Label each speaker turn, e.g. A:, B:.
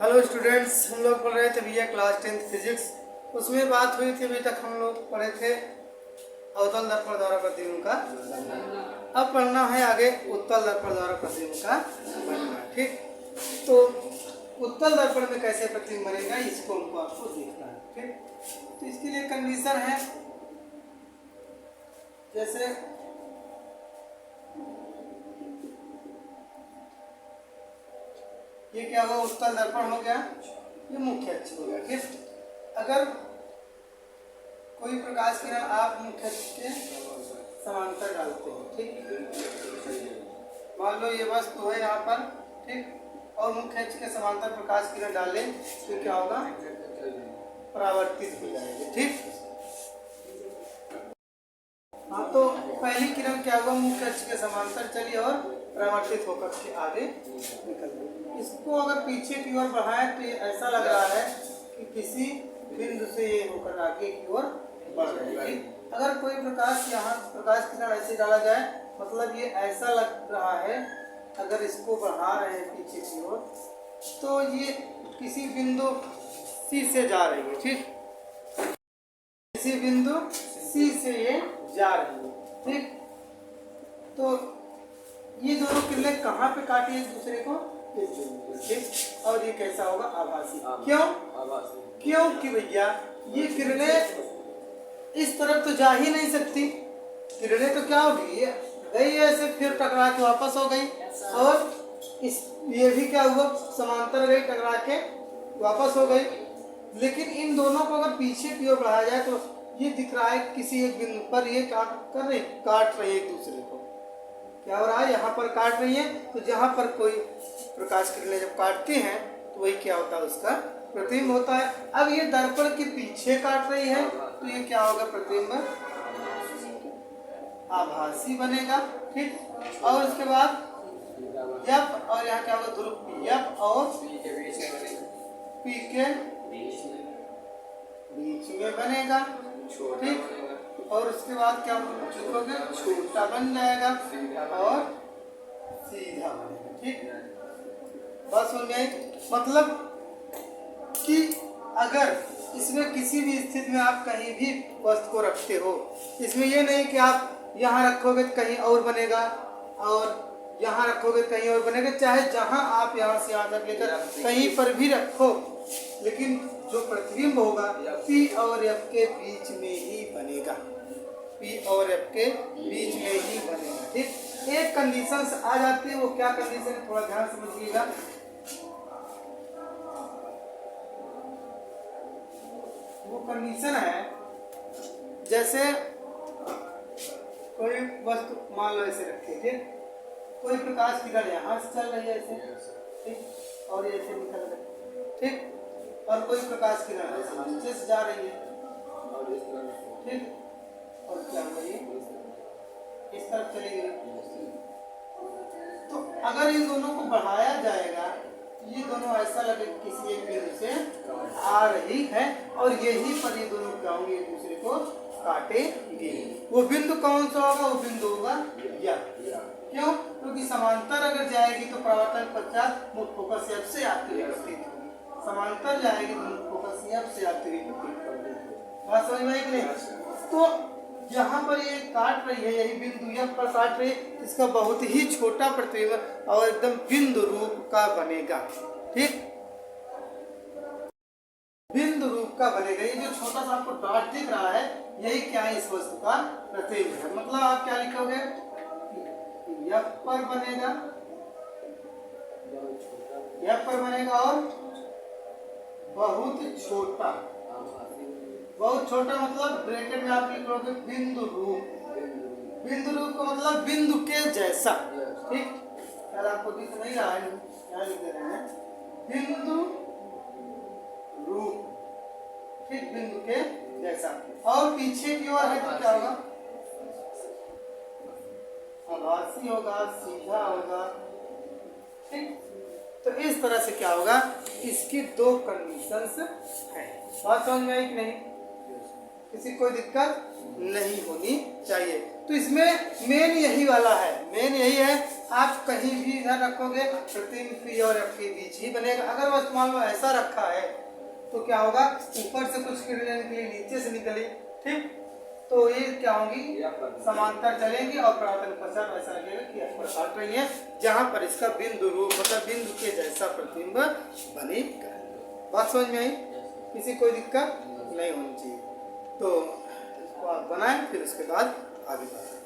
A: Hello students, हम लोग पढ़ रहे थे भैया क्लास 10th फिजिक्स। उसमें बात हुई थी, अभी तक हम लोग पढ़े थे अवतल दर्पण द्वारा प्रतिबिंब का। अब पढ़ना है आगे उत्तल दर्पण द्वारा प्रतिबिंब का बनना। ठीक, तो उत्तल दर्पण में कैसे प्रतिबिंब बनेगा इसको हमको आपको देखना है। ठीक, तो इसके लिए कंडीशन है, जैसे ये क्या हुआ, उत्तल दर्पण हो गया, ये मुख्य अक्ष हो गया। ठीक, अगर कोई प्रकाश किरण आप मुख्य अक्ष के समांतर डालते हो, ठीक, मान लो ये वस्तु है यहाँ पर, ठीक, और मुख्य अक्ष के समांतर प्रकाश किरण डालें तो क्या होगा, परावर्तित हो जाएगी। ठीक, हाँ, तो पहली किरण क्या हुआ, मुख्य अक्ष के समांतर चली और परावर्तित होकर के आगे निकल गई। इसको अगर पीछे की ओर बढ़ाएं तो ये ऐसा लग रहा है कि किसी बिंदु से ये होकर आगे की ओर बढ़ रही है। अगर कोई प्रकाश यहाँ प्रकाश किरण ऐसे डाला जाए, मतलब ये ऐसा लग रहा है, अगर इसको बढ़ा रहे हैं पीछे की ओर तो ये किसी बिंदु सी से जा रही है। ठीक, किसी बिंदु सी से ये जा रही है। ठीक, तो ये दोनों किरणें कहाँ पे काटी एक दूसरे को, ठीक, और ये कैसा होगा, आभासी। क्यों? क्योंकि भैया ये किरणें इस तरफ तो जा ही नहीं सकती, किरणें तो क्या होगी, ये गई ऐसे, फिर टकरा के वापस हो गई, और इस ये भी क्या हुआ, समांतर गई, टकरा के वापस हो गई। लेकिन इन दोनों को अगर पीछे की ओर बढ़ाया जाए तो ये दिख रहा है किसी एक बिंदु पर ये काट रही है एक दूसरे को। क्या हो रहा है, यहाँ पर काट रही है, तो जहाँ पर कोई प्रकाश किरणें जब काटती हैं तो वही क्या होता है, उसका प्रतिबिंब होता है। अब ये दर्पण के पीछे काट रही है तो ये क्या होगा, प्रतिबिंब आभासी बनेगा। ठीक, और उसके बाद यप, और यहाँ क्या होगा, ध्रुव यप और पी के बीच में बनेगा। ठीक, और उसके बाद क्या लिखोगे, छोटा बन जाएगा और सीधा बनेगा। ठीक, बस हो गई। मतलब कि अगर इसमें किसी भी स्थिति में आप कहीं भी वस्तु को रखते हो, इसमें ये नहीं कि आप यहाँ रखोगे तो कहीं और बनेगा और यहाँ रखोगे कहीं और बनेगा, चाहे जहाँ आप यहाँ से यहाँ तक लेकर कहीं पर भी रखो, लेकिन जो प्रतिबिंब होगा पी और एफ के बीच में ही बनेगा, पी और एफ के बीच में ही बनेगा। ठीक, एक कंडीशन आ जाती है, वो क्या कंडीशन है, थोड़ा ध्यान समझिएगा। वो कंडीशन है, जैसे कोई वस्तु मान लो ऐसे रखिए, ठीक, कोई प्रकाश किरण यहाँ से चल रही है ऐसे, ठीक, और ये ऐसे निकल रही, ठीक, और कोई प्रकाश किरण ऐसे नीचे से जा रही है, ठीक, और क्या हो रही है, इस तरफ चली गई। तो अगर इन दोनों को बढ़ाया जाएगा, ये दोनों ऐसा लगे किसी एक बिंदु से आ रही है और यही पर ये दोनों क्या होंगे, एक दूसरे को काटेंगे। वो बिंदु कौन सा होगा, वो बिंदु होगा यह। क्यों? क्योंकि समांतर अगर जाएगी तो परावर्तन पश्चात मुख्य फोकस एफ से आती हुई प्रतीत होगी, समांतर जाएगी तो मुख्य फोकस एफ से आती हुई प्रतीत होगी। बात समझ में आई कि नहीं? तो जहाँ पर ये काट रही है, यही बिंदु एफ पर काट रही है, इसका बहुत ही छोटा प्रतिबिंब और एकदम बिंदु रूप का बनेगा। ठीक, बिंदु रूप का बनेगा। ये जो छोटा सा आपको डॉट दिख रहा है, यही क्या है, इस वस्तु का प्रतिबिंब है। मतलब आप क्या लिखोगे, एफ पर बनेगा, एफ पर बनेगा और बहुत छोटा, बहुत छोटा, मतलब ब्रैकेट में आप लिख लोगे बिंदु रूप। बिंदु रूप का मतलब बिंदु के जैसा। ठीक, यार आपको दिख नहीं रहा है, क्या लिख रहे हैं, बिंदु रूप। ठीक, बिंदु के जैसा। और पीछे की ओर है तो क्या होगा, आभासी होगा, सीधा होगा। ठीक, तो इस तरह से क्या होगा, इसकी दो कंडीशंस हैं। बात समझ में आई कि नहीं? किसी कोई दिक्कत नहीं होनी चाहिए। तो इसमें मेन यही वाला है, मेन यही है आप कहीं भी इधर रखोगे प्रतिबिंब पी और एफ के बीच ही बनेगा। अगर बस मान लो ऐसा रखा है तो क्या होगा, ऊपर से कुछ किरणें निकली, नीचे से निकली, ठीक, तो ये क्या होंगी, समांतर चलेंगी और परावर्तन पश्चात ऐसा लगेगा कि एफ पर काट रही है, जहां पर इसका बिंदु रूप मतलब बिंदु के जैसा प्रतिबिंब बनेगा। बात समझ में आई? किसी कोई दिक्कत नहीं होनी चाहिए। तो इसको आप बनाएं, फिर उसके बाद आगे बढ़ें।